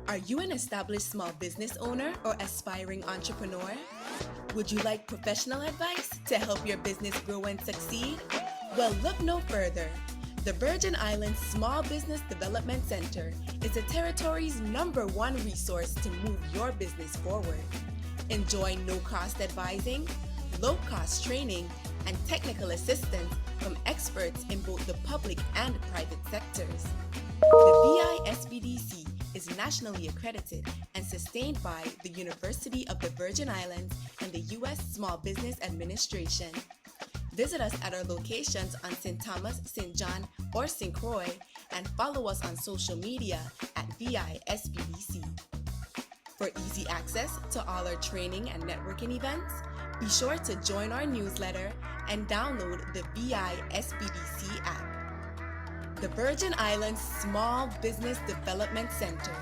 Are you an established small business owner or aspiring entrepreneur? Would you like professional advice to help your business grow and succeed? Well, look no further. The Virgin Islands Small Business Development Center is the territory's #1 resource to move your business forward. Enjoy no-cost advising, low-cost training, and technical assistance from experts in both the public and private sectors. The VISBDC is nationally accredited and sustained by the University of the Virgin Islands and the U.S. Small Business Administration. Visit us at our locations on St. Thomas, St. John, or St. Croix, and follow us on social media at VISBDC. For easy access to all our training and networking events, be sure to join our newsletter and download the VISBDC app. The Virgin Islands Small Business Development Center,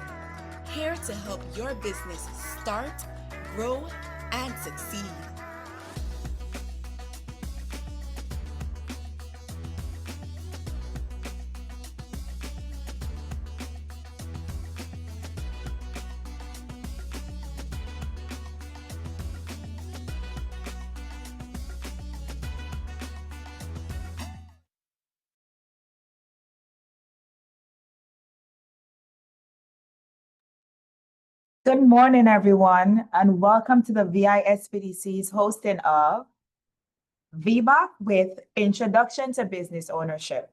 here to help your business start, grow, and succeed. Good morning, everyone, and welcome to the VISPDC's hosting of VBOC with Introduction to Business Ownership.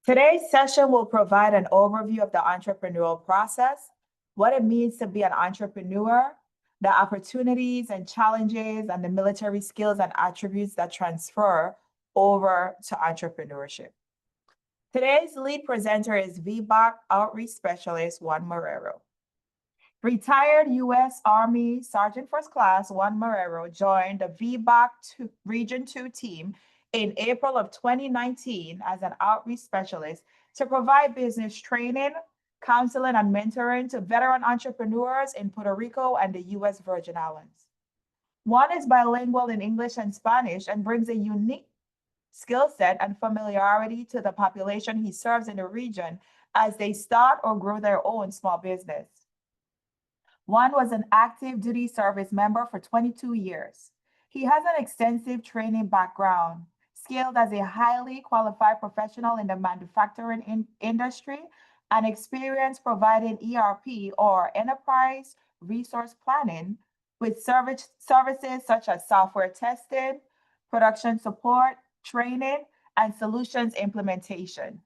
Today's session will provide an overview of the entrepreneurial process, what it means to be an entrepreneur, the opportunities and challenges, and the military skills and attributes that transfer over to entrepreneurship. Today's lead presenter is VBOC Outreach Specialist Juan Marrero. Retired U.S. Army Sergeant First Class Juan Marrero joined the VBOC Region 2 team in April of 2019 as an outreach specialist to provide business training, counseling, and mentoring to veteran entrepreneurs in Puerto Rico and the U.S. Virgin Islands. Juan is bilingual in English and Spanish and brings a unique skill set and familiarity to the population he serves in the region as they start or grow their own small business. Juan was an active duty service member for 22 years. He has an extensive training background, skilled as a highly qualified professional in the manufacturing industry, and experience providing ERP or enterprise resource planning with services such as software testing, production support, training, and solutions implementation.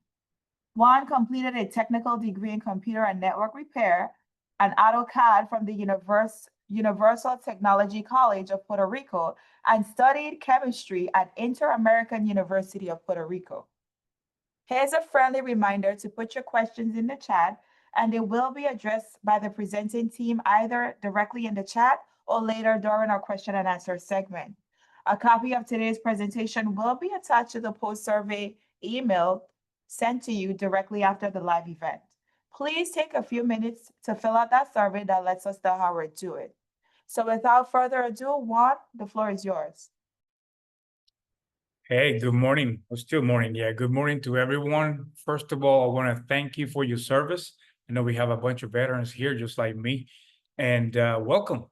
Juan completed a technical degree in computer and network repair and AutoCAD from the Universal Technology College of Puerto Rico and studied chemistry at Inter-American University of Puerto Rico. Here's a friendly reminder to put your questions in the chat, and they will be addressed by the presenting team either directly in the chat or later during our question and answer segment. A copy of today's presentation will be attached to the post-survey email sent to you directly after the live event. Please take a few minutes to fill out that survey that lets us know how we're doing. So without further ado, Juan, the floor is yours. Hey, good morning. It's still morning. Yeah, good morning to everyone. First of all, I want to thank you for your service. I know we have a bunch of veterans here just like me. And welcome.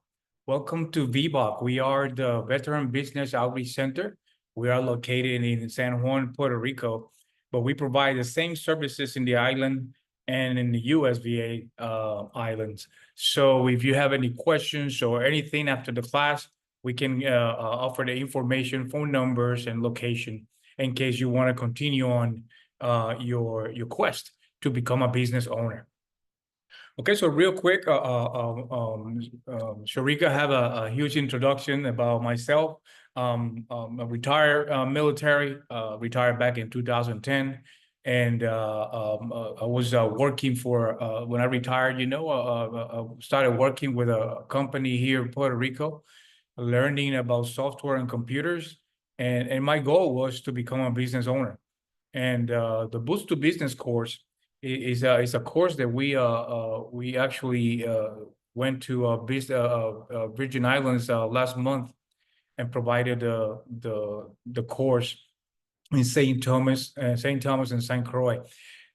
Welcome to VBOC. We are the Veteran Business Outreach Center. We are located in San Juan, Puerto Rico, but we provide the same services in the island and in the USVI Islands. So if you have any questions or anything after the class, we can offer the information, phone numbers, and location in case you want to continue on your quest to become a business owner. Okay, so real quick, Sharika have a huge introduction about myself. I'm a retired military, retired back in 2010. And I was working for, when I retired, I started working with a company here in Puerto Rico, learning about software and computers. And my goal was to become a business owner. And the Boost to Business course is a course that we actually went to Virgin Islands last month and provided the course in St. Thomas and St. Croix.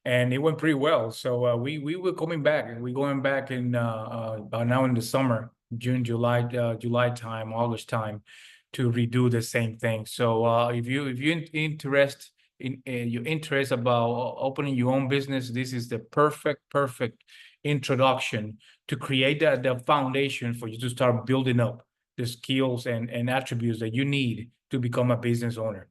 and it went pretty well. So we were coming back, and we're going back in now in the summer, June, July time, August time, to redo the same thing. So if you're interest about opening your own business, this is the perfect introduction to create the foundation for you to start building up the skills and attributes that you need to become a business owner.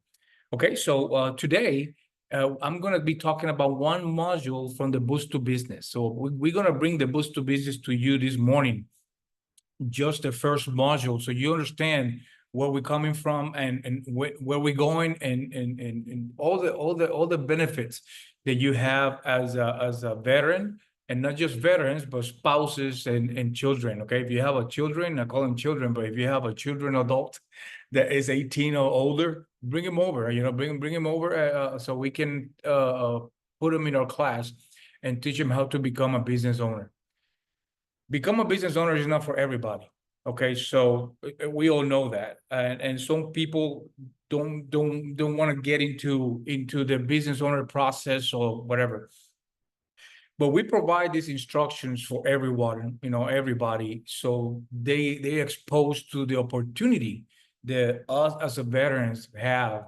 Okay, so today I'm going to be talking about one module from the Boost to Business. So we're going to bring the Boost to Business to you this morning, just the first module, so you understand where we're coming from and where we're going, and all the benefits that you have as a veteran, and not just veterans, but spouses and children. Okay, if you have a children, I call them children, but if you have a children adult that is 18 or older, bring him over. Bring him over so we can put him in our class and teach him how to become a business owner. Become a business owner is not for everybody. Okay, so we all know that, and some people don't want to get into the business owner process or whatever. But we provide these instructions for everyone, everybody, so they exposed to the opportunity that us as a veterans have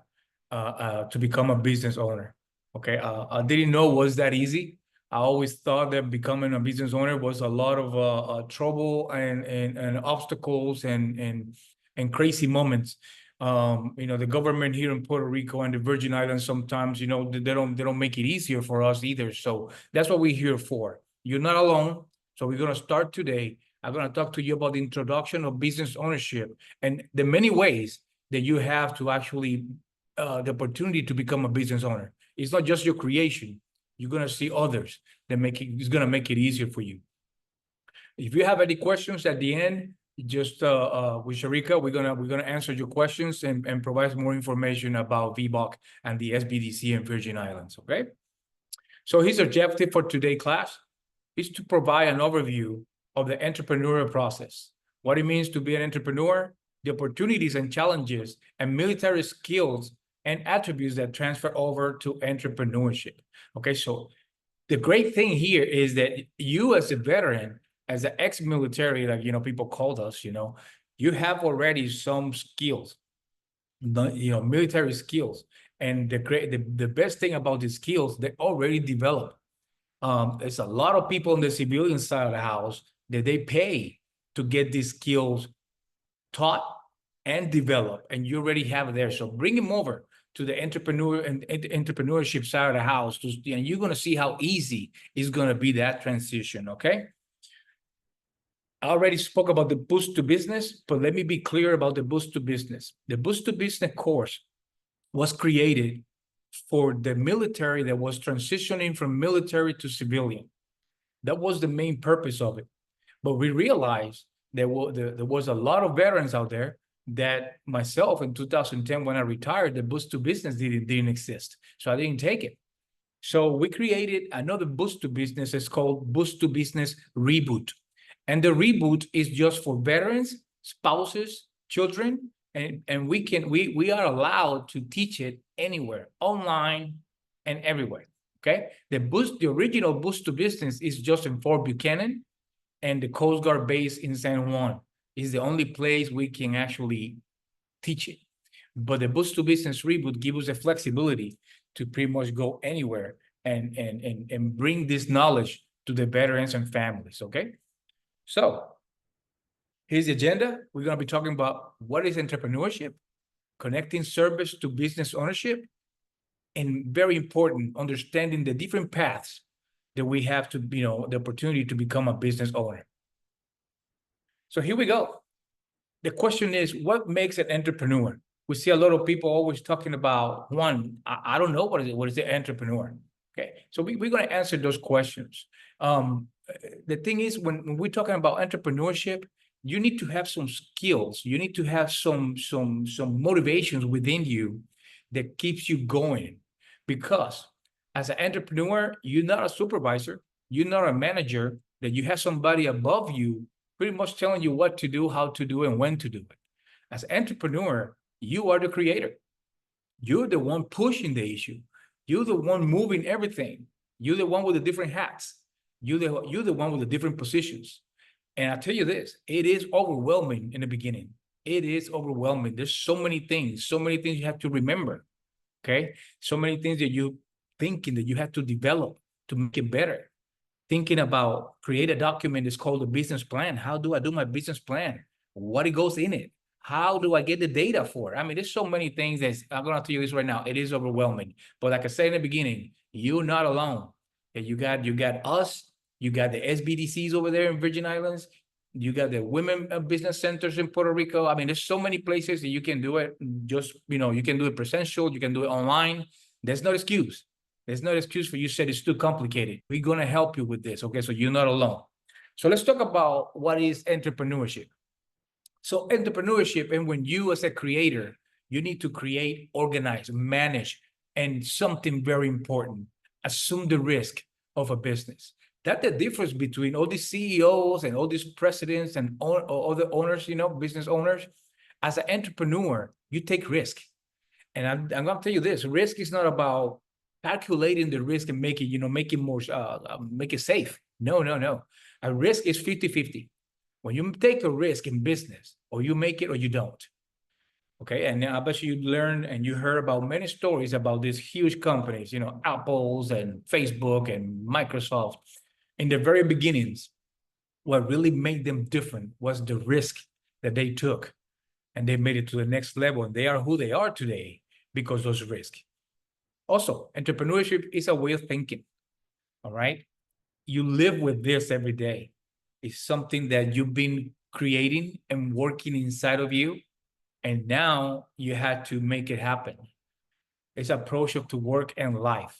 to become a business owner. Okay, I didn't know it was that easy. I always thought that becoming a business owner was a lot of trouble and obstacles and crazy moments. The government here in Puerto Rico and the Virgin Islands sometimes, they don't make it easier for us either. So that's what we're here for. You're not alone. So we're gonna start today. I'm gonna talk to you about the introduction of business ownership and the many ways that you have to actually the opportunity to become a business owner. It's not just your creation. You're gonna see others that it's gonna make it easier for you. If you have any questions at the end, just with Sharika, we're gonna answer your questions and provide more information about VBOC and the SBDC in Virgin Islands. Okay. So his objective for today's class is to provide an overview of the entrepreneurial process, what it means to be an entrepreneur, the opportunities and challenges, and military skills and attributes that transfer over to entrepreneurship. Okay, so the great thing here is that you as a veteran, as an ex-military, like, people called us, you have already some skills, military skills. And the best thing about these skills, they already developed. There's a lot of people on the civilian side of the house that they pay to get these skills taught and developed, and you already have it there. So bring them over to the entrepreneurship side of the house, and you're going to see how easy it's going to be, that transition. Okay. I already spoke about the Boost to Business, but let me be clear about the Boost to Business. The Boost to Business course was created for the military that was transitioning from military to civilian. That was the main purpose of it. But we realized there was a lot of veterans out there that myself in 2010, when I retired, the Boost to Business didn't exist. So I didn't take it. So we created another Boost to Business. It's called Boost to Business Reboot. And the reboot is just for veterans, spouses, children, and we are allowed to teach it anywhere, online and everywhere. Okay. The original Boost to Business is just in Fort Buchanan and the Coast Guard base in San Juan. Is the only place we can actually teach it. But the Boost to Business Reboot gives us the flexibility to pretty much go anywhere and bring this knowledge to the veterans and families. Okay. So here's the agenda. We're going to be talking about what is entrepreneurship, connecting service to business ownership, and very important, understanding the different paths that we have to, the opportunity to become a business owner. So here we go. The question is, what makes an entrepreneur? We see a lot of people always talking about one. I don't know what is the entrepreneur. Okay, so we're going to answer those questions. The thing is, when we're talking about entrepreneurship, you need to have some skills. You need to have some motivations within you that keeps you going. Because as an entrepreneur, you're not a supervisor, you're not a manager, that you have somebody above you pretty much telling you what to do, how to do, and when to do it. As an entrepreneur, you are the creator. You're the one pushing the issue. You're the one moving everything. You're the one with the different hats. You're the one with the different positions. And I tell you this, it is overwhelming in the beginning. It is overwhelming. There's so many things you have to remember. Okay. So many things that you thinking that you have to develop to make it better. Thinking about create a document is called a business plan. How do I do my business plan? What it goes in it? How do I get the data for it? I mean, there's so many things that I'm going to tell you this right now. It is overwhelming. But like I said in the beginning, you're not alone. And you got us, you got the SBDCs over there in Virgin Islands, you got the women business centers in Puerto Rico. I mean, there's so many places that you can do it. Just, you can do it presential, you can do it online. There's no excuse. There's no excuse for you said it's too complicated. We're going to help you with this. Okay, so you're not alone. So let's talk about what is entrepreneurship. So entrepreneurship, and when you as a creator, you need to create, organize, manage, and something very important, assume the risk of a business. That's the difference between all these CEOs and all these presidents and other owners, business owners. As an entrepreneur, you take risk. And I'm going to tell you this, risk is not about calculating the risk and make it safe. No. A risk is 50-50. When you take a risk in business, or you make it or you don't. Okay, and I bet you learned and you heard about many stories about these huge companies, Apple's and Facebook and Microsoft. In the very beginnings, what really made them different was the risk that they took, and they made it to the next level, and they are who they are today because of those risks. Also, entrepreneurship is a way of thinking. All right, you live with this every day. It's something that you've been creating and working inside of you, and now you had to make it happen. It's an approach to work and life.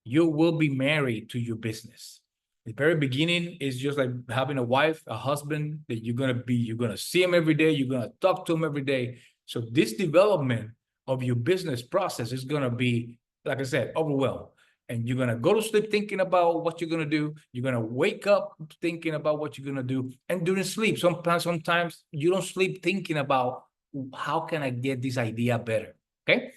You will be married to your business. The very beginning is just like having a wife, a husband that you're gonna see him every day, you're gonna talk to him every day. So this development of your business process is gonna be, like I said, overwhelmed. And you're going to go to sleep thinking about what you're going to do. You're going to wake up thinking about what you're going to do. And during sleep, sometimes you don't sleep thinking about how can I get this idea better, okay?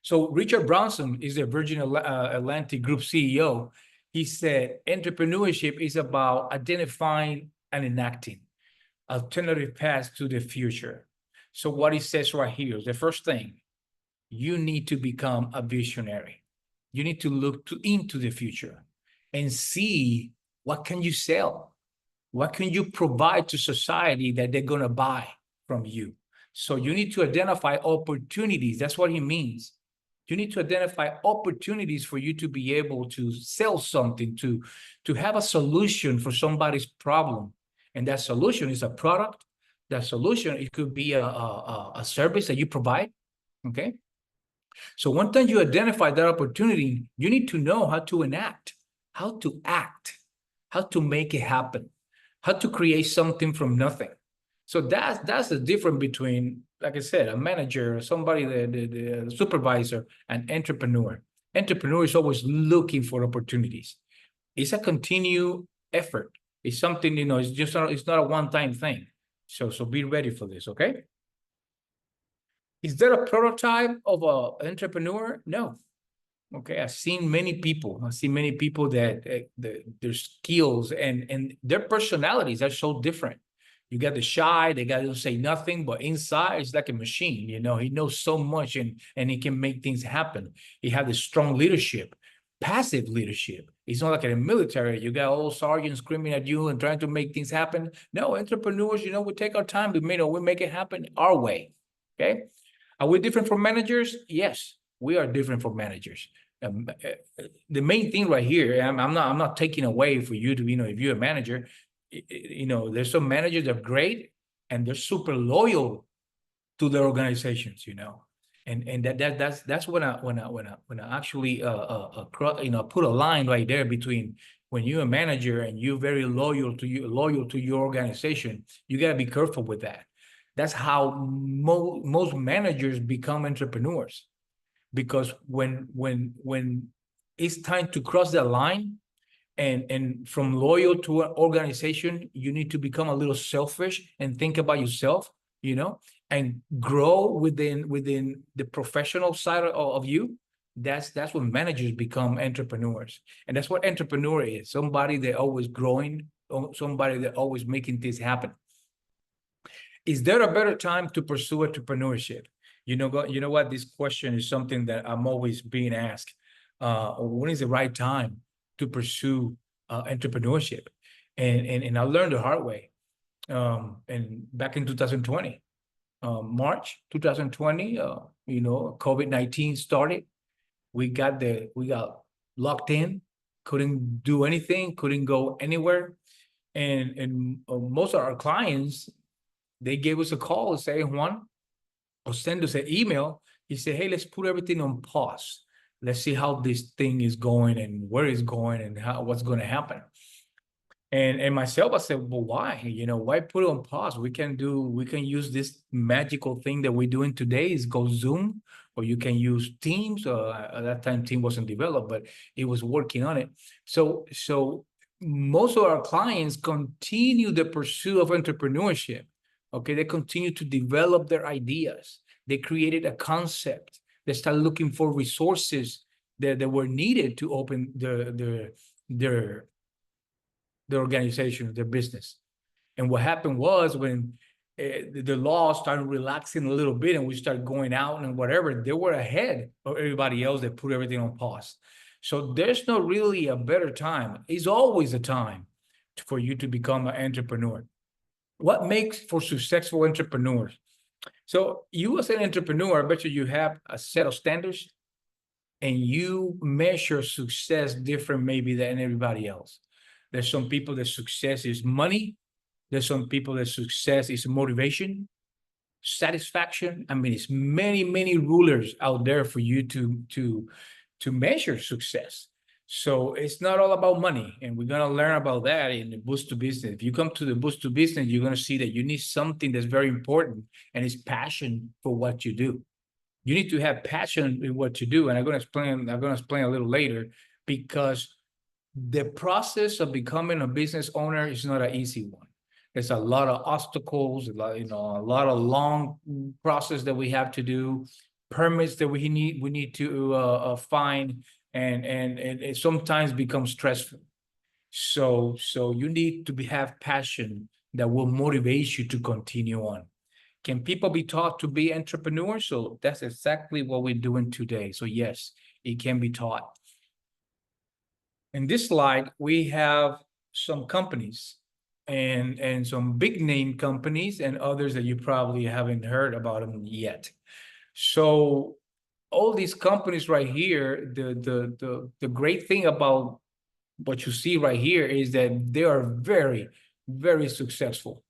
So Richard Branson is the Virgin Atlantic Group CEO. He said, entrepreneurship is about identifying and enacting alternative paths to the future. So what he says right here is the first thing, you need to become a visionary. You need to look into the future and see what can you sell? What can you provide to society that they're going to buy from you? So you need to identify opportunities. That's what he means. You need to identify opportunities for you to be able to sell something, to have a solution for somebody's problem. And that solution is a product. That solution, it could be a service that you provide, okay? So one time you identify that opportunity, you need to know how to enact, how to act, how to make it happen, how to create something from nothing. So that's the difference between, like I said, a manager, somebody, the supervisor, an entrepreneur. Entrepreneur is always looking for opportunities. It's a continued effort. It's something, it's not a one-time thing. So be ready for this, okay? Is there a prototype of an entrepreneur? No. Okay, I've seen many people that their skills and their personalities are so different. You got the shy, they got to say nothing, but inside it's like a machine, he knows so much and he can make things happen. He has a strong leadership, passive leadership. It's not like in the military, you got all sergeants screaming at you and trying to make things happen. No, entrepreneurs, we take our time to, we make it happen our way, okay? Are we different from managers? Yes, we are different from managers. The main thing right here, I'm not taking away for you to, if you're a manager, there's some managers that are great and they're super loyal to their organizations, and that's when I actually put a line right there between when you're a manager and you're very loyal to your organization. You got to be careful with that. That's how most managers become entrepreneurs, because when it's time to cross that line and from loyal to an organization, you need to become a little selfish and think about yourself, and grow within the professional side of you. That's when managers become entrepreneurs. And that's what entrepreneur is. Somebody that always growing, or somebody that always making things happen. Is there a better time to pursue entrepreneurship? You know what? This question is something that I'm always being asked. When is the right time to pursue entrepreneurship? And I learned the hard way. And back in 2020, March 2020, COVID-19 started. We got locked in, couldn't do anything, couldn't go anywhere. And most of our clients, they gave us a call and say, Juan, or send us an email. He said, hey, let's put everything on pause. Let's see how this thing is going and where it's going and what's going to happen. And myself, I said, well, why? Why put it on pause? We can use this magical thing that we're doing today is go Zoom, or you can use Teams. At that time, Team wasn't developed, but it was working on it. So most of our clients continue the pursuit of entrepreneurship. Okay, they continue to develop their ideas. They created a concept. They started looking for resources that were needed to open their organization, their business. And what happened was when the law started relaxing a little bit and we started going out and whatever, they were ahead of everybody else that put everything on pause. So there's not really a better time. It's always a time for you to become an entrepreneur. What makes for successful entrepreneurs? So you as an entrepreneur, I bet you have a set of standards and you measure success different maybe than everybody else. There's some people that success is money. There's some people that success is motivation, satisfaction. I mean, it's many rulers out there for you to measure success. So it's not all about money. And we're going to learn about that in the Boost to Business. If you come to the Boost to Business, you're going to see that you need something that's very important, and it's passion for what you do. You need to have passion in what you do. And I'm going to explain a little later, because the process of becoming a business owner is not an easy one. There's a lot of obstacles, a lot of long process that we have to do, permits that we need to find, and it sometimes becomes stressful. So you need to have passion that will motivate you to continue on. Can people be taught to be entrepreneurs? So that's exactly what we're doing today. So yes, it can be taught. In this slide, we have some companies and some big name companies and others that you probably haven't heard about them yet. So all these companies right here, the great thing about what you see right here is that they are very successful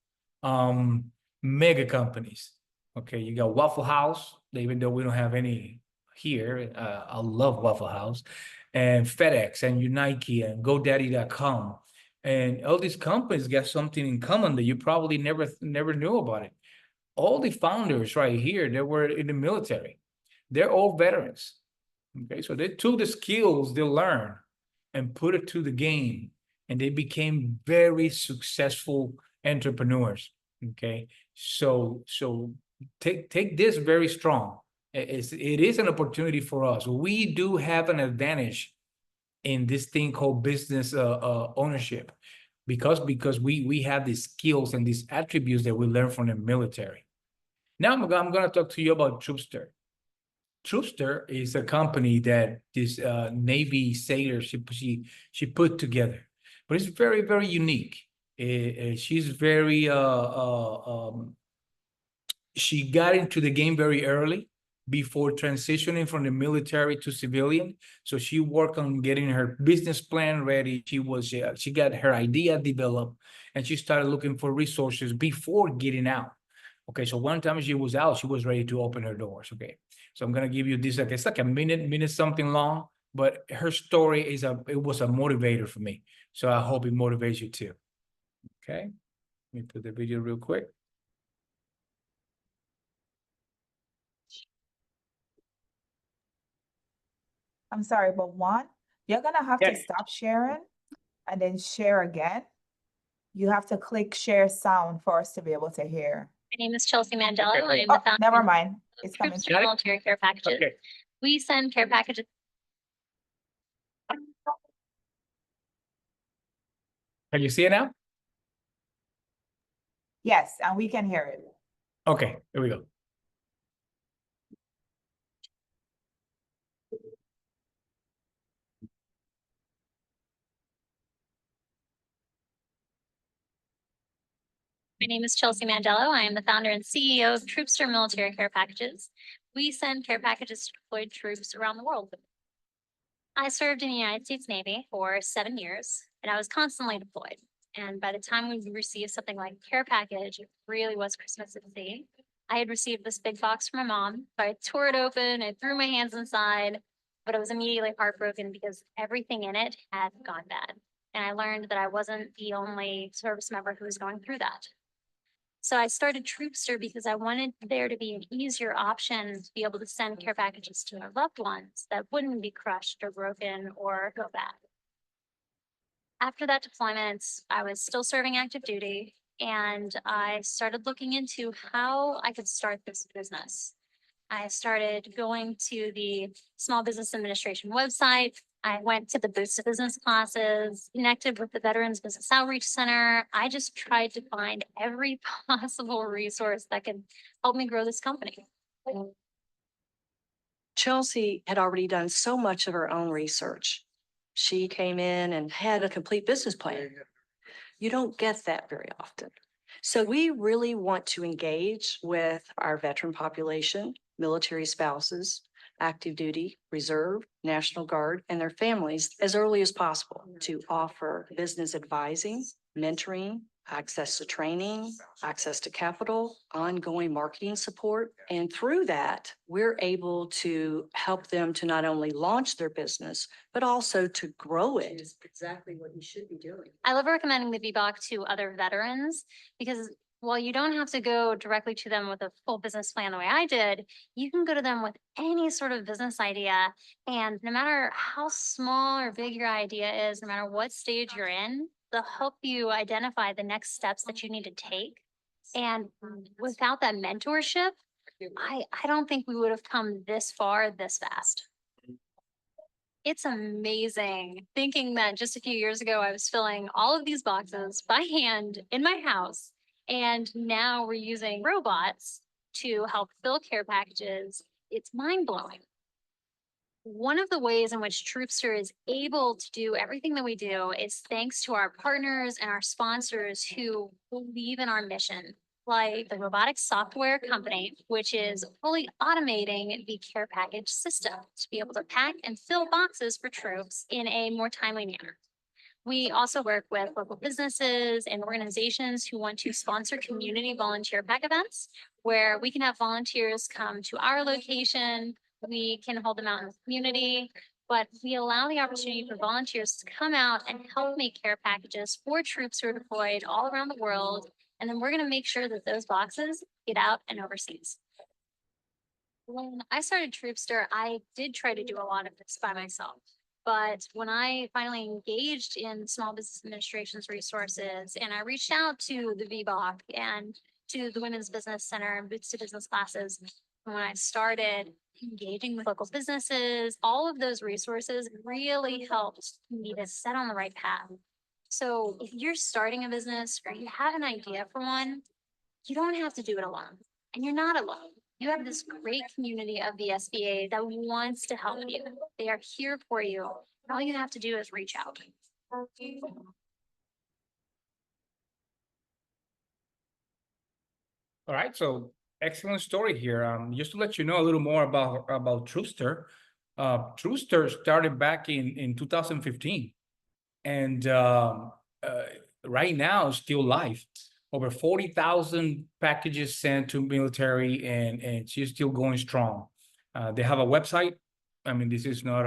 mega companies. Okay, you got Waffle House, even though we don't have any here. I love Waffle House, and FedEx and Nike and GoDaddy.com. And all these companies got something in common that you probably never knew about it. All the founders right here, they were in the military. They're all veterans. Okay, so they took the skills they learned and put it to the game, and they became very successful entrepreneurs. Okay, so take this very strong. It is an opportunity for us. We do have an advantage in this thing called business ownership, because we have these skills and these attributes that we learn from the military. Now I'm going to talk to you about Troopster. Troopster is a company that this Navy sailor she put together, but it's very unique. She's very she got into the game very early, before transitioning from the military to civilian. So she worked on getting her business plan ready. She got her idea developed, and she started looking for resources before getting out. Okay, so one time she was out, she was ready to open her doors. Okay, so I'm gonna give you this. It's like a minute something long, but her story it was a motivator for me. So I hope it motivates you too. Okay, let me put the video real quick. I'm sorry, but Juan, you're gonna have to stop sharing and then share again. You have to click share sound for us to be able to hear. My name is Chelsea Mandello. Okay. I'm the founder Never mind. It's coming. of Troopster Volunteer Care Packages. Okay. We send care packages Can you see it now? Yes, and we can hear it. Okay, here we go. My name is Chelsea Mandello. I am the founder and CEO of Troopster Military Care Packages. We send care packages to deployed troops around the world. I served in the United States Navy for 7 years, and I was constantly deployed. And by the time we received something like a care package, it really was Christmas at sea. I had received this big box from my mom, so I tore it open, I threw my hands inside, but I was immediately heartbroken because everything in it had gone bad. And I learned that I wasn't the only service member who was going through that. So I started Troopster because I wanted there to be an easier option to be able to send care packages to our loved ones that wouldn't be crushed or broken or go bad. After that deployment, I was still serving active duty, and I started looking into how I could start this business. I started going to the Small Business Administration website. I went to the Boost to Business classes, connected with the Veterans Business Outreach Center. I just tried to find every possible resource that could help me grow this company. Chelsea had already done so much of her own research. She came in and had a complete business plan. You don't get that very often. So we really want to engage with our veteran population, military spouses, active duty, reserve, National Guard, and their families as early as possible to offer business advising, mentoring, access to training, access to capital, ongoing marketing support. And through that, we're able to help them to not only launch their business, but also to grow it. Is exactly what you should be doing. I love recommending the VBOC to other veterans because while you don't have to go directly to them with a full business plan the way I did, you can go to them with any sort of business idea. And no matter how small or big your idea is, no matter what stage you're in, they'll help you identify the next steps that you need to take. And without that mentorship, I don't think we would have come this far this fast. It's amazing thinking that just a few years ago, I was filling all of these boxes by hand in my house. And now we're using robots to help fill care packages. It's mind blowing. One of the ways in which Troopster is able to do everything that we do is thanks to our partners and our sponsors who believe in our mission, like the robotics software company, which is fully automating the care package system to be able to pack and fill boxes for troops in a more timely manner. We also work with local businesses and organizations who want to sponsor community volunteer pack events where we can have volunteers come to our location. We can hold them out in the community, but we allow the opportunity for volunteers to come out and help make care packages for troops who are deployed all around the world. And then we're going to make sure that those boxes get out and overseas. When I started Troopster, I did try to do a lot of this by myself. But when I finally engaged in Small Business Administration's resources and I reached out to the VBOC and to the Women's Business Center and Boots to Business classes, when I started engaging with local businesses, all of those resources really helped me to set on the right path. So if you're starting a business or you have an idea for one, you don't have to do it alone. And you're not alone. You have this great community of the SBA that wants to help you. They are here for you. And all you have to do is reach out. All right, so excellent story here. Just to let you know a little more about Troopster. Troopster started back in 2015, and right now it's still live. Over 40,000 packages sent to military, and she's still going strong. They have a website. I mean, this is not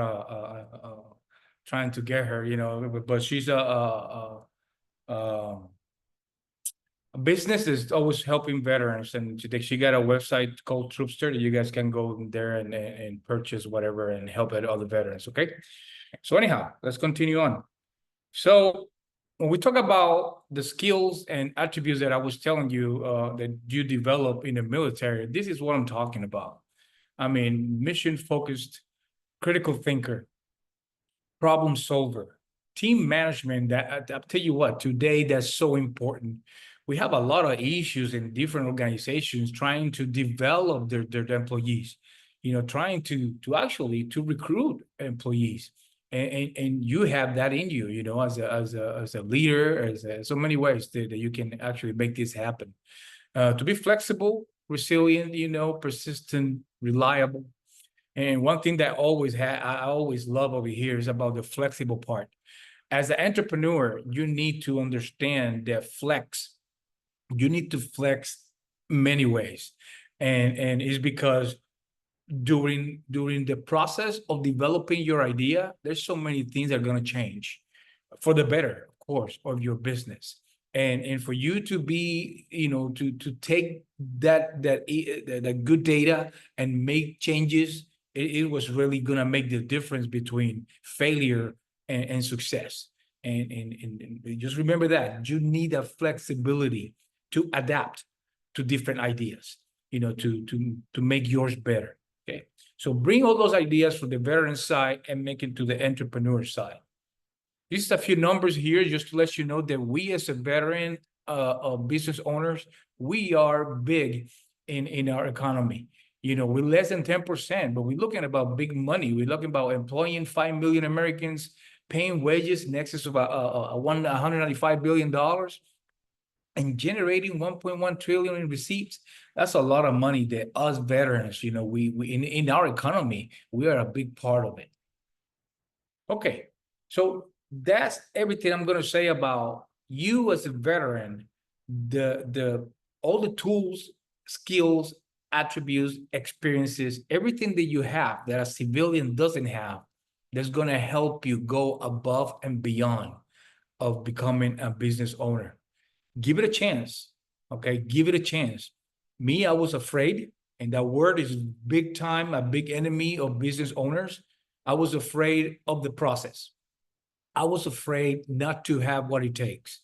trying to get her, you know, but she's a business is always helping veterans, and she got a website called Troopster that you guys can go there and purchase whatever and help other veterans. Okay, so anyhow, let's continue on. So when we talk about the skills and attributes that I was telling you that you develop in the military, this is what I'm talking about. I mean, mission focused, critical thinker, problem solver, team management, that I'll tell you what, today that's so important. We have a lot of issues in different organizations trying to develop their employees, trying to actually to recruit employees. And you have that in you, as a leader, so many ways that you can actually make this happen. To be flexible, resilient, persistent, reliable. And one thing that I always love over here is about the flexible part. As an entrepreneur, you need to understand that you need to flex many ways. And it's because during the process of developing your idea, there's so many things that are going to change for the better, of course, of your business. And for you to be, to take that good data and make changes, it was really going to make the difference between failure and success. And just remember that you need a flexibility to adapt to different ideas, to make yours better. Okay, so bring all those ideas from the veteran side and make it to the entrepreneur side. Just a few numbers here, just to let you know that we as a veteran business owners, we are big in our economy. We're less than 10%, but we're looking about big money. We're looking about employing 5 million Americans, paying wages in excess of $195 billion, and generating 1.1 trillion in receipts. That's a lot of money that us veterans, we in our economy, we are a big part of it. Okay, so that's everything I'm going to say about you as a veteran, all the tools, skills, attributes, experiences, everything that you have that a civilian doesn't have, that's going to help you go above and beyond of becoming a business owner. Give it a chance. Okay, give it a chance. Me, I was afraid, and that word is big time, a big enemy of business owners. I was afraid of the process. I was afraid not to have what it takes.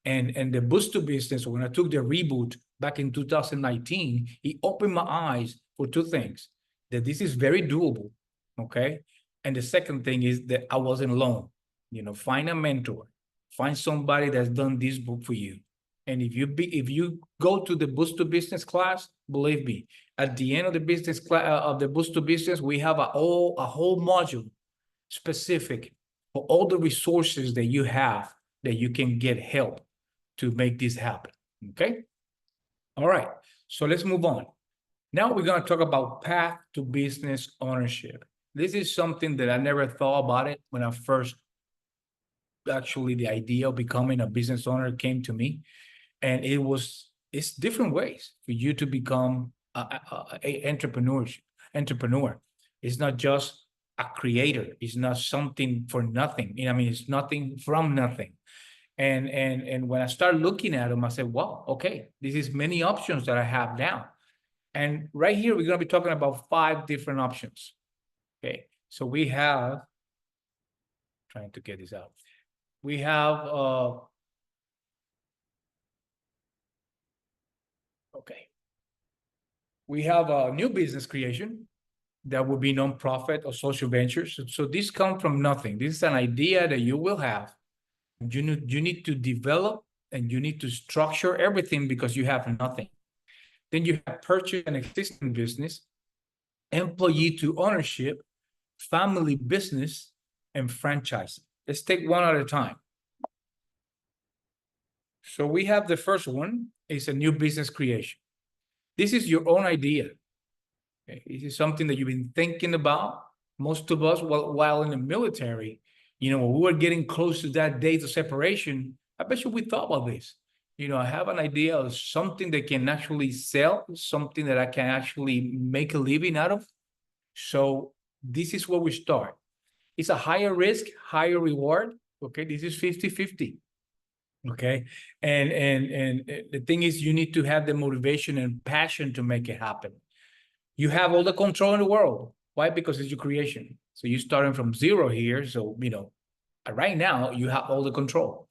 And the Boost to Business, when I took the reboot back in 2019, it opened my eyes for two things: that this is very doable, okay? And the second thing is that I wasn't alone. Find a mentor, find somebody that's done this book for you. And if you go to the Boost to Business class, believe me, at the end of the business class of the Boost to Business, we have a whole module specific for all the resources that you have that you can get help to make this happen. Okay. All right. So let's move on. Now we're going to talk about path to business ownership. This is something that I never thought about it when I first, actually, the idea of becoming a business owner came to me. And it's different ways for you to become an entrepreneur. It's not just a creator. It's not something for nothing. It's nothing from nothing. And when I started looking at them, I said, wow, okay, this is many options that I have now. And right here, we're going to be talking about 5 different options. Okay, so we have, trying to get this out. We have, okay. We have a new business creation that would be nonprofit or social ventures. So this comes from nothing. This is an idea that you will have. You need to develop and you need to structure everything because you have nothing. Then you have purchase an existing business, employee to ownership, family business, and franchising. Let's take one at a time. So we have the first one, is a new business creation. This is your own idea. Okay? This is something that you've been thinking about. Most of us, while in the military, when we were getting close to that date of separation, I bet you we thought about this. I have an idea of something that can actually sell, something that I can actually make a living out of. So this is where we start. It's a higher risk, higher reward. Okay, this is 50-50. Okay, and the thing is, you need to have the motivation and passion to make it happen. You have all the control in the world. Why? Because it's your creation. So you're starting from zero here. So, right now you have all the control.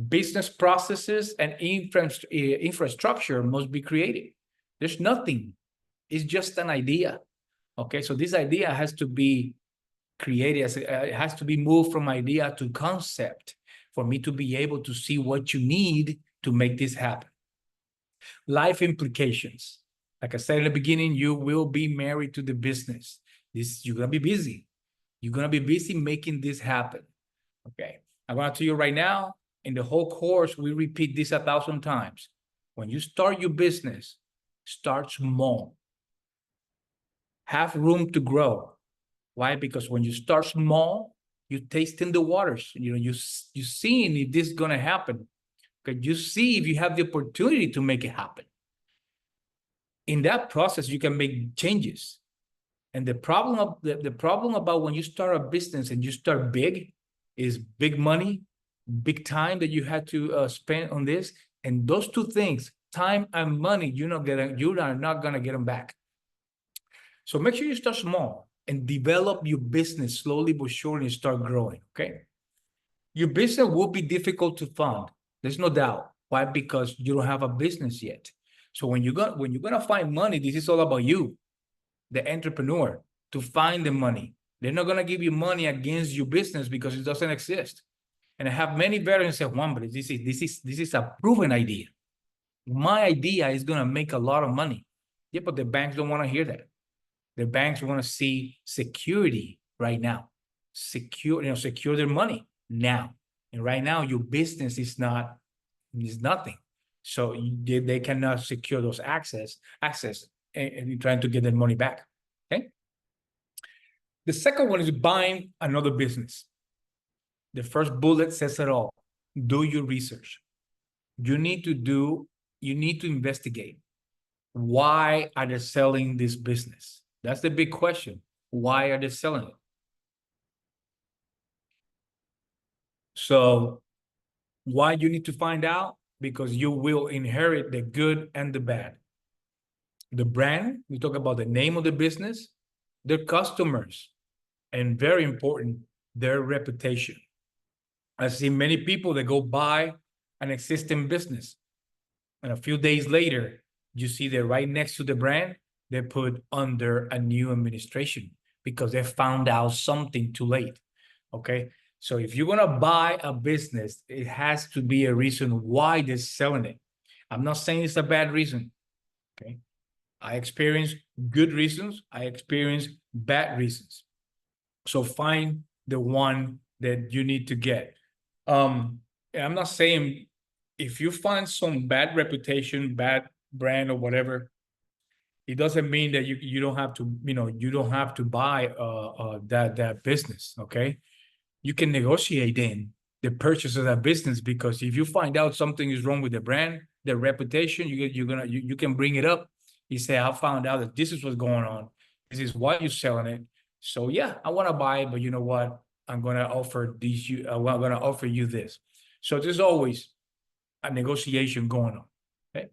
Business processes and infrastructure must be created. There's nothing. It's just an idea. Okay, so this idea has to be created it has to be moved from idea to concept for me to be able to see what you need to make this happen. Life implications. Like I said in the beginning, you will be married to the business. You're gonna be busy. You're gonna be busy making this happen. Okay. I'm gonna tell you right now, in the whole course, we repeat this 1,000 times. When you start your business, start small. Have room to grow. Why? Because when you start small, you tasting the waters. You seeing if this is gonna happen. Okay, you see if you have the opportunity to make it happen. In that process, you can make changes. And the problem about when you start a business and you start big is big money, big time that you had to spend on this. And those two things, time and money, you are not gonna get them back. So make sure you start small and develop your business slowly but surely and start growing, okay? Your business will be difficult to fund. There's no doubt. Why? Because you don't have a business yet. So when you're gonna find money, this is all about you, the entrepreneur, to find the money. They're not gonna give you money against your business because it doesn't exist. And I have many veterans say, Juan, but this is a proven idea. My idea is gonna make a lot of money. Yeah, but the banks don't want to hear that. The banks want to see security right now. Secure their money now. And right now, your business is nothing. So they cannot secure those access and trying to get their money back. Okay. The second one is buying another business. The first bullet says it all. Do your research. You need to investigate. Why are they selling this business? That's the big question. Why are they selling it? So why you need to find out? Because you will inherit the good and the bad. The brand, we talk about the name of the business, their customers, and very important, their reputation. I see many people that go buy an existing business, and a few days later, you see they're right next to the brand, they put under a new administration because they found out something too late, okay? So if you're gonna buy a business, it has to be a reason why they're selling it. I'm not saying it's a bad reason, okay? I experience good reasons, I experience bad reasons. So find the one that you need to get. I'm not saying if you find some bad reputation, bad brand or whatever, it doesn't mean that you don't have to, you don't have to buy that business, okay? You can negotiate then the purchase of that business, because if you find out something is wrong with the brand, the reputation, you can bring it up. You say, I found out that this is what's going on. This is why you're selling it. So yeah, I want to buy it, but you know what? I'm gonna offer you this. So there's always a negotiation going on. Okay.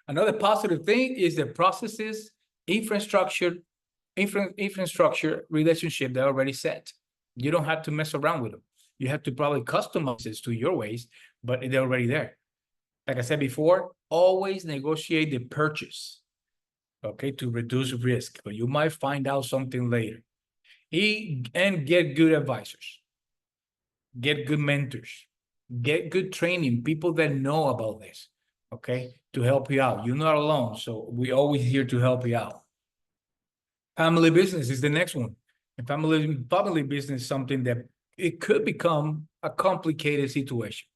Another positive thing is the processes, infrastructure relationship they're already set. You don't have to mess around with them. You have to probably customize this to your ways, but they're already there. Like I said before, always negotiate the purchase, okay, to reduce risk, but you might find out something later. And get good advisors, get good mentors, get good training, people that know about this, okay, to help you out. You're not alone, so we're always here to help you out. Family business is the next one. And family business is something that it could become a complicated situation,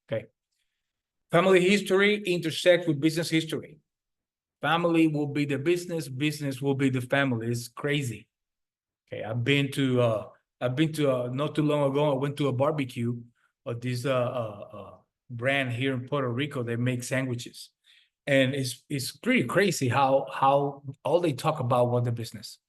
okay? Family history intersects with business history. Family will be the business, business will be the family. It's crazy. Okay, I've been to not too long ago, I went to a barbecue of this brand here in Puerto Rico. They make sandwiches. And it's pretty crazy how all they talk about was the business.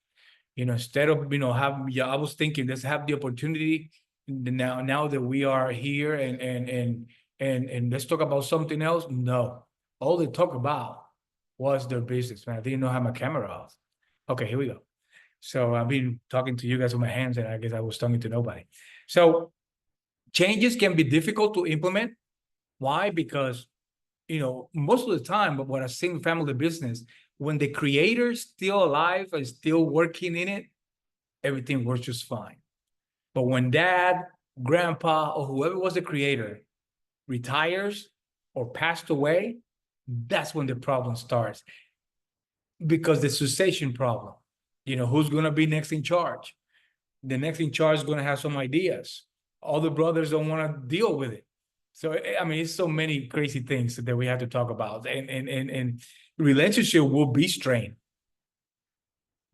Instead of, I was thinking, let's have the opportunity now that we are here and let's talk about something else. No, all they talk about was their business, man. I didn't know how my camera off. Okay, here we go. So I've been talking to you guys with my hands, and I guess I was talking to nobody. So changes can be difficult to implement. Why? Because, most of the time, but when I sing family business, when the creator's still alive and still working in it, everything works just fine. But when dad, grandpa, or whoever was the creator retires or passed away, that's when the problem starts. Because the succession problem, who's going to be next in charge? The next in charge is going to have some ideas. All the brothers don't want to deal with it. So, I mean, it's so many crazy things that we have to talk about. And relationship will be strained.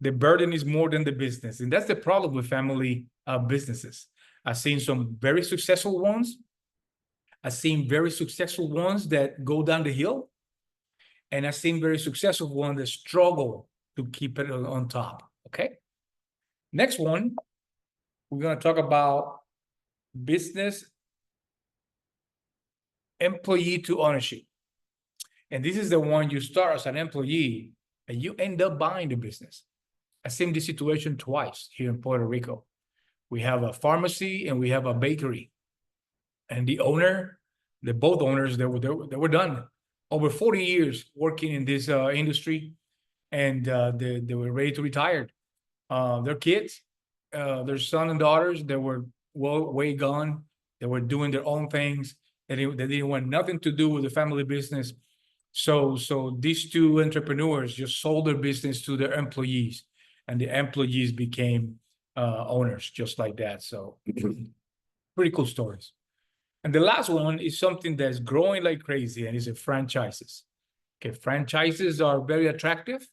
The burden is more than the business. And that's the problem with family businesses. I've seen some very successful ones. I've seen very successful ones that go down the hill. And I've seen very successful ones that struggle to keep it on top. Okay. Next one, we're going to talk about business employee to ownership. And this is the one you start as an employee and you end up buying the business. I've seen this situation twice here in Puerto Rico. We have a pharmacy and we have a bakery. And both owners, they were done. Over 40 years working in this industry, and they were ready to retire. Their kids, their son and daughters, they were way gone. They were doing their own things. They didn't want nothing to do with the family business. So these two entrepreneurs just sold their business to their employees, and the employees became owners just like that. So pretty cool stories. And the last one is something that's growing like crazy, and it's the franchises. Okay, franchises are very attractive.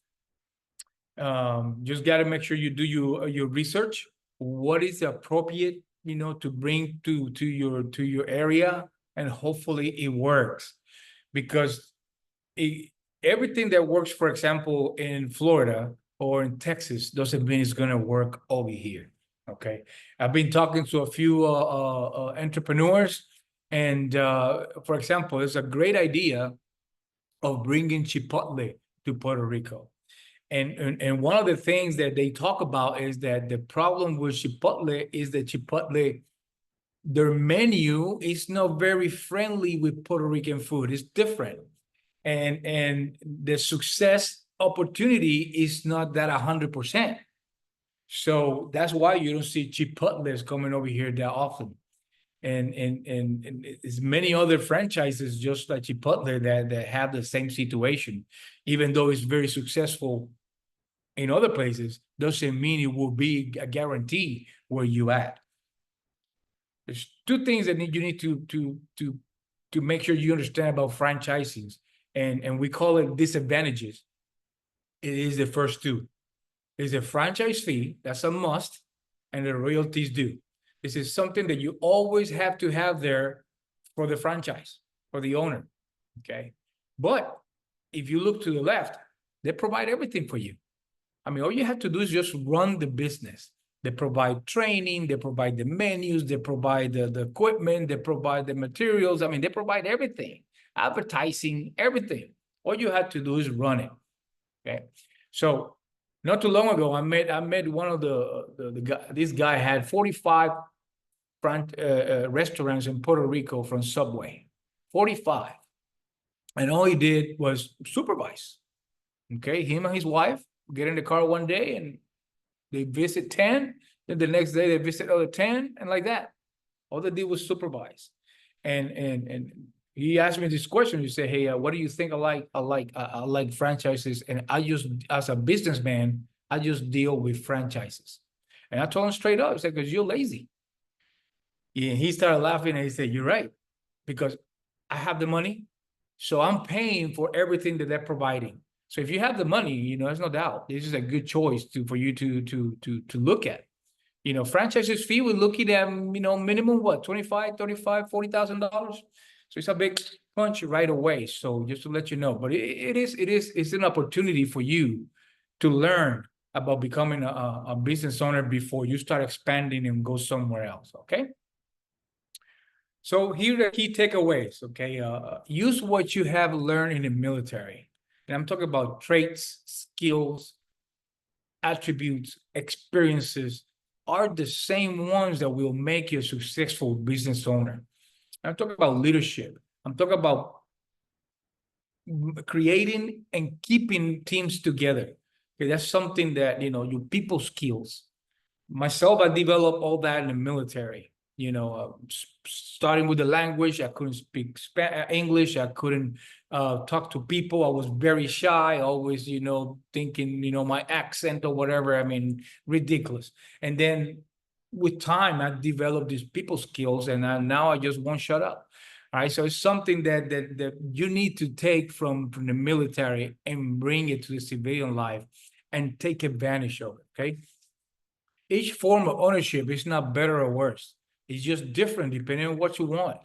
Just got to make sure you do your research. What is appropriate, to bring to your area, and hopefully it works, because everything that works, for example, in Florida or in Texas, doesn't mean it's going to work over here. Okay, I've been talking to a few entrepreneurs. And for example, it's a great idea of bringing Chipotle to Puerto Rico. And one of the things that they talk about is that the problem with Chipotle is that Chipotle, their menu is not very friendly with Puerto Rican food. It's different. And the success opportunity is not that 100%. So that's why you don't see Chipotles coming over here that often. And there's many other franchises just like Chipotle that have the same situation. Even though it's very successful in other places, doesn't mean it will be a guarantee where you at. There's two things that you need to make sure you understand about franchising, and we call it disadvantages. It is the first two. There's a franchise fee, that's a must, and the royalties due. This is something that you always have to have there for the franchise, for the owner, okay? But if you look to the left, they provide everything for you. I mean, all you have to do is just run the business. They provide training, they provide the menus, they provide the equipment, they provide the materials. I mean, they provide everything, advertising, everything. All you have to do is run it, okay? So not too long ago, I met one of the guy. This guy had 45 restaurants in Puerto Rico from Subway, 45, and all he did was supervise. Okay, him and his wife get in the car one day and they visit 10. Then the next day they visit other 10, and like that. All they did was supervise. And he asked me this question. He said, "Hey, what do you think? I like franchises, and I just, as a businessman, I just deal with franchises." And I told him straight up, I said, "Because you're lazy." And he started laughing, and he said, "You're right, because I have the money, so I'm paying for everything that they're providing. So if you have the money, there's no doubt this is a good choice for you to look at. Franchises fee, we're looking at minimum what, $25,000, $35,000, $40,000. So it's a big punch right away. So just to let you know, but it's an opportunity for you to learn about becoming a business owner before you start expanding and go somewhere else. Okay. So here are the key takeaways. Okay, use what you have learned in the military, and I'm talking about traits, skills, attributes, experiences are the same ones that will make you a successful business owner. I'm talking about leadership. I'm talking about creating and keeping teams together. Okay, that's something that, your people skills. Myself, I developed all that in the military. Starting with the language, I couldn't speak English. I couldn't talk to people. I was very shy, always, thinking, my accent or whatever. I mean, ridiculous. And then with time, I developed these people skills, and now I just won't shut up. All right, so it's something that you need to take from the military and bring it to the civilian life and take advantage of it, okay? Each form of ownership is not better or worse. It's just different depending on what you want.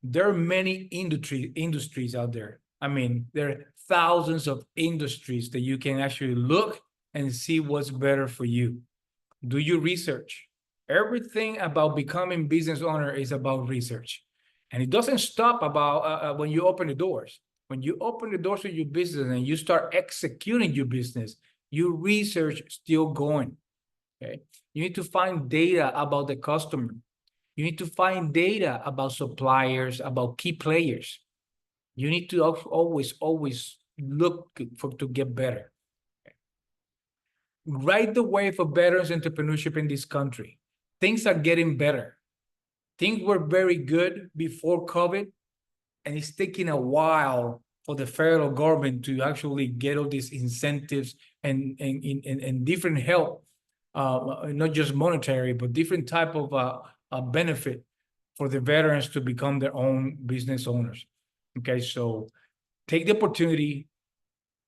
There are many industries out there. I mean, there are thousands of industries that you can actually look and see what's better for you. Do your research. Everything about becoming business owner is about research. And it doesn't stop about when you open the doors. When you open the doors to your business and you start executing your business, your research is still going. Okay. You need to find data about the customer. You need to find data about suppliers, about key players. You need to always look to get better. Okay. Ride the wave of veterans entrepreneurship in this country. Things are getting better. Things were very good before COVID, and it's taking a while for the federal government to actually get all these incentives and different help. Not just monetary, but different type of benefit for the veterans to become their own business owners. Okay, so take the opportunity,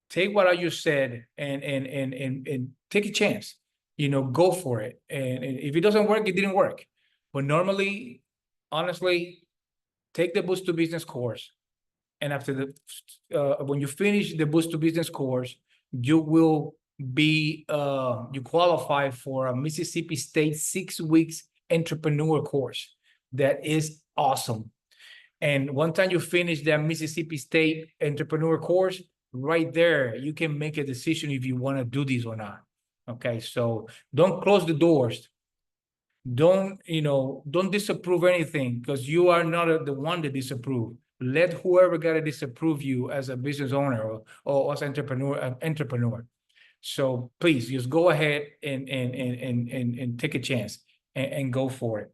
take what I just said, and take a chance. Go for it. And if it doesn't work, it didn't work. But normally, honestly, take the Boost to Business course, and after when you finish the Boost to Business course, you will you qualify for a Mississippi State 6 weeks entrepreneur course. That is awesome. And one time you finish that Mississippi State entrepreneur course, right there, you can make a decision if you want to do this or not. Okay, so don't close the doors. Don't disapprove anything, because you are not the one that disapprove. Let whoever got to disapprove you as a business owner or as entrepreneur. So please just go ahead and take a chance and go for it.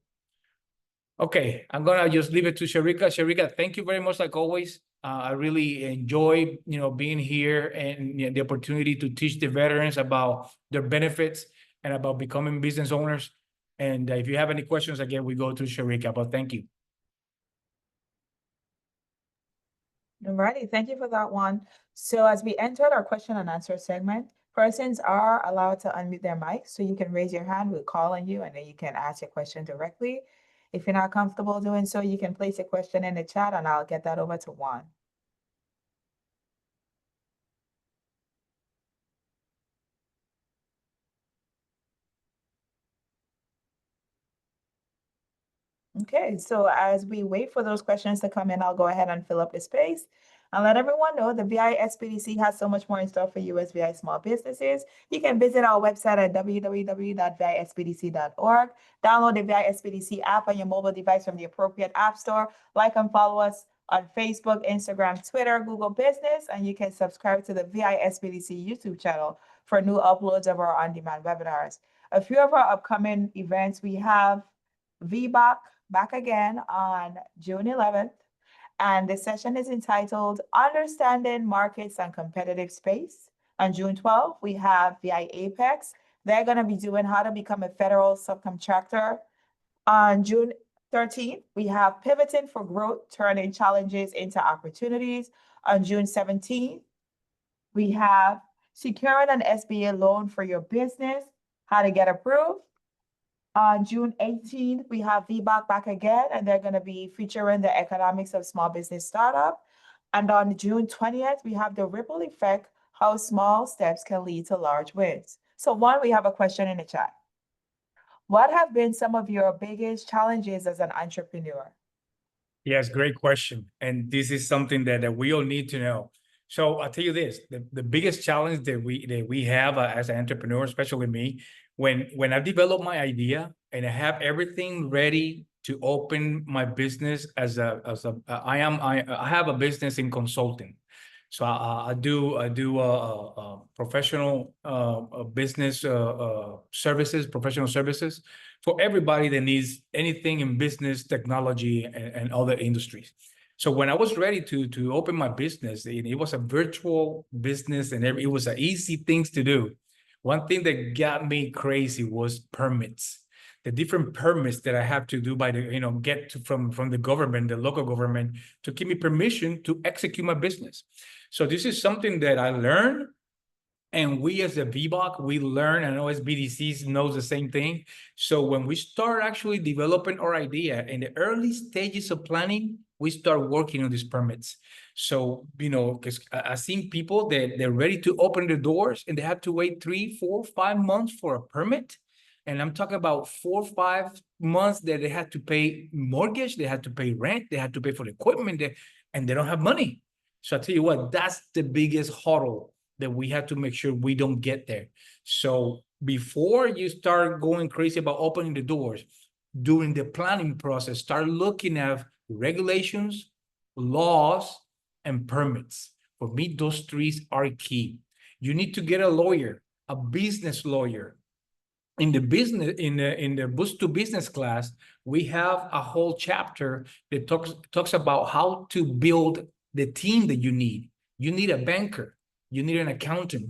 Okay, I'm gonna just leave it to Sharika. Sharika, thank you very much, like always. I really enjoy being here and the opportunity to teach the veterans about their benefits and about becoming business owners. And if you have any questions, again, we go to Sharika. But thank you. Alrighty, thank you for that one. So as we entered our question and answer segment, persons are allowed to unmute their mic, so you can raise your hand, we'll call on you, and then you can ask your question directly. If you're not comfortable doing so, you can place a question in the chat and I'll get that over to Juan. Okay, so as we wait for those questions to come in, I'll go ahead and fill up the space and let everyone know the VI SBDC has so much more in store for USVI small businesses. You can visit our website at www.visbdc.org. Download the VI SBDC app on your mobile device from the appropriate app store. Like and follow us on Facebook, Instagram, Twitter, Google Business, and you can subscribe to the VI SBDC YouTube channel for new uploads of our on-demand webinars. A few of our upcoming events, we have VBOC back again on June 11th. And the session is entitled Understanding Markets and Competitive Space. On June 12th, we have VI Apex. They're going to be doing how to become a federal subcontractor. On June 13th, we have Pivoting for Growth, Turning Challenges into Opportunities. On June 17th, we have Securing an SBA Loan for Your Business, How to Get Approved. On June 18th, we have VBOC back again, and they're going to be featuring the economics of small business startup. And on June 20th, we have the ripple effect, how small steps can lead to large wins. So Juan, we have a question in the chat. What have been some of your biggest challenges as an entrepreneur? Yes, great question. And this is something that we all need to know. So I'll tell you this, the biggest challenge that we have as an entrepreneur, especially me, when I develop my idea and I have everything ready to open my business I have a business in consulting. So I do professional business services, professional services for everybody that needs anything in business, technology, and other industries. So when I was ready to open my business, it was a virtual business, and it was an easy things to do. One thing that got me crazy was permits. The different permits that I have to do by the, get to, from the government, the local government, to give me permission to execute my business. So this is something that I learned, and we as a VBOC, we learn, and I know as BDCs knows the same thing. So when we start actually developing our idea in the early stages of planning, we start working on these permits. So, because I've seen people that they're ready to open the doors and they have to wait 3, 4, 5 months for a permit. And I'm talking about 4 or 5 months that they had to pay mortgage, they had to pay rent, they had to pay for the equipment, and they don't have money. So I tell you what, that's the biggest hurdle that we have to make sure we don't get there. So before you start going crazy about opening the doors, during the planning process, start looking at regulations, laws, and permits. For me, those 3 are key. You need to get a lawyer, a business lawyer. In the Boost to Business class, we have a whole chapter that talks about how to build the team that you need. You need a banker, you need an accountant,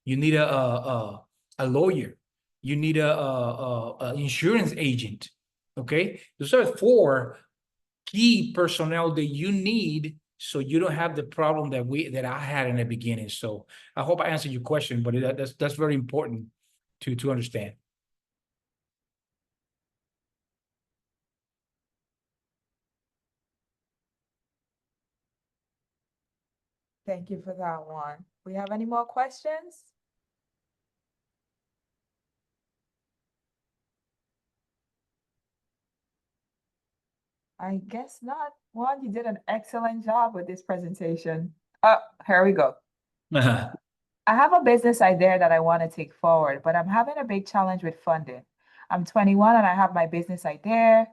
you need a lawyer, you need a insurance agent. Okay, those are 4 key personnel that you need, so you don't have the problem that I had in the beginning. So I hope I answered your question, but that's very important to understand. Thank you for that one. We have any more questions? I guess not. Juan, you did an excellent job with this presentation. Oh, here we go. I have a business idea that I want to take forward, but I'm having a big challenge with funding. I'm 21 and I have my business idea,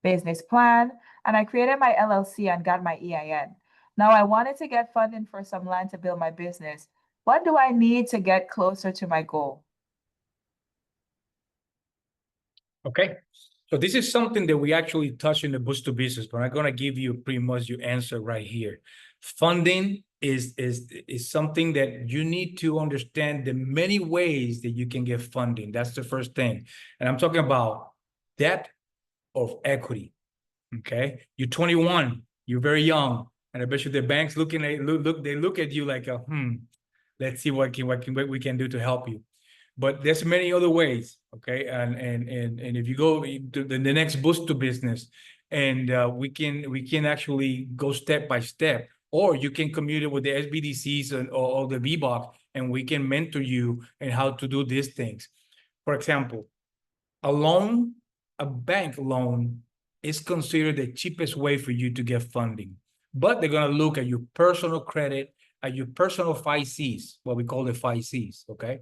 business plan, and I created my LLC and got my EIN. Now I wanted to get funding for some land to build my business. What do I need to get closer to my goal? Okay, so this is something that we actually touch in the Boost to Business, but I'm going to give you pretty much your answer right here. Funding is something that you need to understand the many ways that you can get funding. That's the first thing. And I'm talking about debt of equity. Okay, you're 21, you're very young, and I bet you the banks they look at you like, let's see what we can do to help you. But there's many other ways, okay? And if you go to the next Boost to Business, and we can actually go step by step, or you can communicate with the SBDCs or the VBOC, and we can mentor you in how to do these things. For example, a bank loan is considered the cheapest way for you to get funding, but they're going to look at your personal credit, at your personal 5 Cs, what we call the 5 Cs, okay?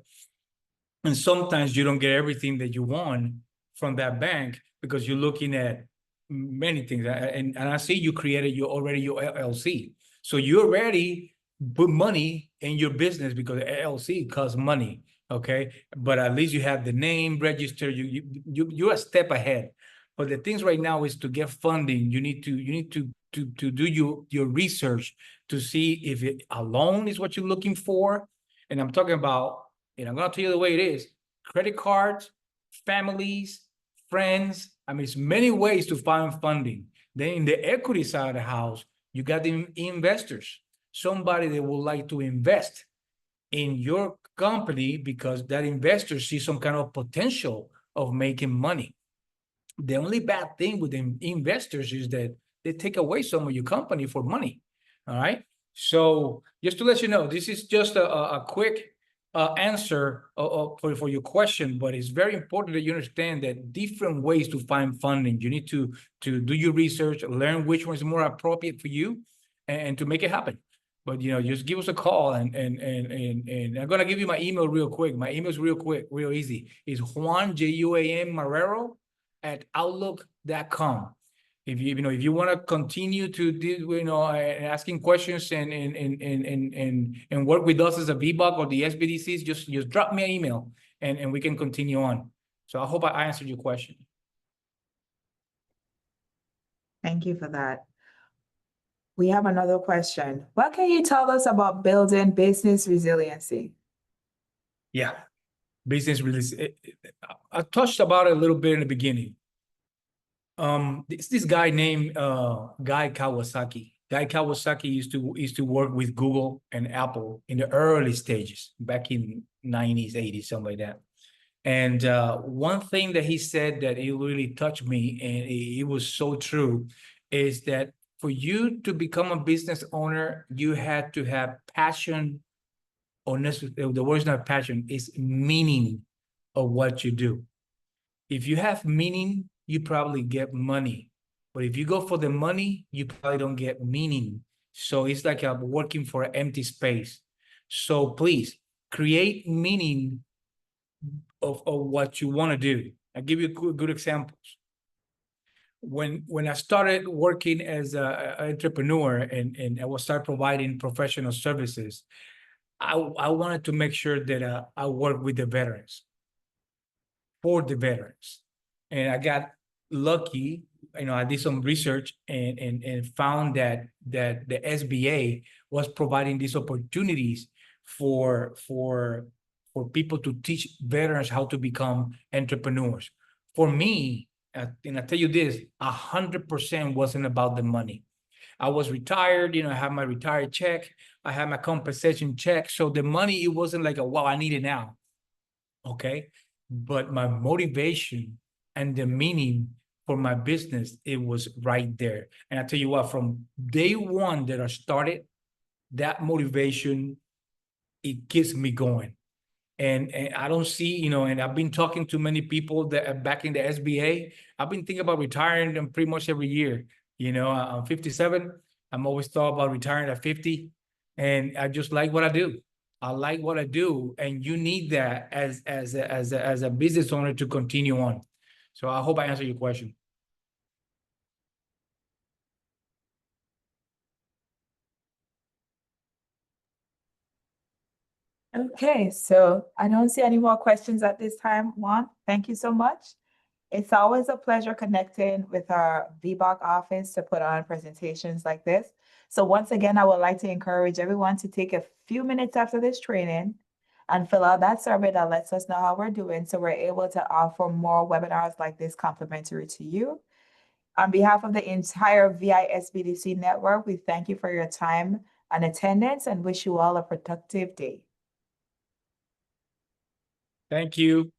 And sometimes you don't get everything that you want from that bank because you're looking at many things. And I see you created your LLC. So you already put money in your business because the LLC costs money, okay? But at least you have the name registered. You're a step ahead. But the things right now is to get funding. You need to do your research to see if a loan is what you're looking for. And I'm talking about, and I'm going to tell you the way it is, credit cards, families, friends. I mean, it's many ways to find funding. Then in the equity side of the house, you got the investors, somebody that would like to invest in your company because that investor sees some kind of potential of making money. The only bad thing with the investors is that they take away some of your company for money. All right. So just to let you know, this is just a quick answer for your question, but it's very important that you understand that different ways to find funding. You need to do your research, learn which one is more appropriate for you, and to make it happen. But just give us a call, and I'm gonna give you my email real quick. My email is real easy. It's Juan Juan Marrero @outlook.com. If if you want to continue to do, asking questions and work with us as a VBOC or the SBDCs, just drop me an email and we can continue on. So I hope I answered your question. Thank you for that. We have another question. What can you tell us about building business resiliency? Yeah, business release. I touched about it a little bit in the beginning. This guy named Guy Kawasaki. Guy Kawasaki used to work with Google and Apple in the early stages back in 90s, 80s, something like that. And one thing that he said that it really touched me, and it was so true, is that for you to become a business owner, you had to have passion, or the word's not passion, it's meaning of what you do. If you have meaning, you probably get money. But if you go for the money, you probably don't get meaning. So it's like working for an empty space. So please create meaning of what you want to do. I'll give you good examples. When I started working as an entrepreneur and I will start providing professional services, I wanted to make sure that I work with the veterans, for the veterans. And I got lucky, I did some research and found that the SBA was providing these opportunities for people to teach veterans how to become entrepreneurs. For me, and I tell you this, 100% wasn't about the money. I was retired, I have my retired check, I have my compensation check. So the money, it wasn't like, wow, I need it now. Okay. But my motivation and the meaning for my business, it was right there. And I tell you what, from day one that I started, that motivation, it keeps me going. And I don't see, and I've been talking to many people that are back in the SBA. I've been thinking about retiring them pretty much every year. I'm 57. I'm always thought about retiring at 50. And I just like what I do. I like what I do. And you need that as a business owner to continue on. So I hope I answered your question. Okay, so I don't see any more questions at this time. Juan, thank you so much. It's always a pleasure connecting with our VBOC office to put on presentations like this. So once again, I would like to encourage everyone to take a few minutes after this training and fill out that survey that lets us know how we're doing, so we're able to offer more webinars like this complimentary to you. On behalf of the entire VI SBDC network, we thank you for your time and attendance and wish you all a productive day. Thank you.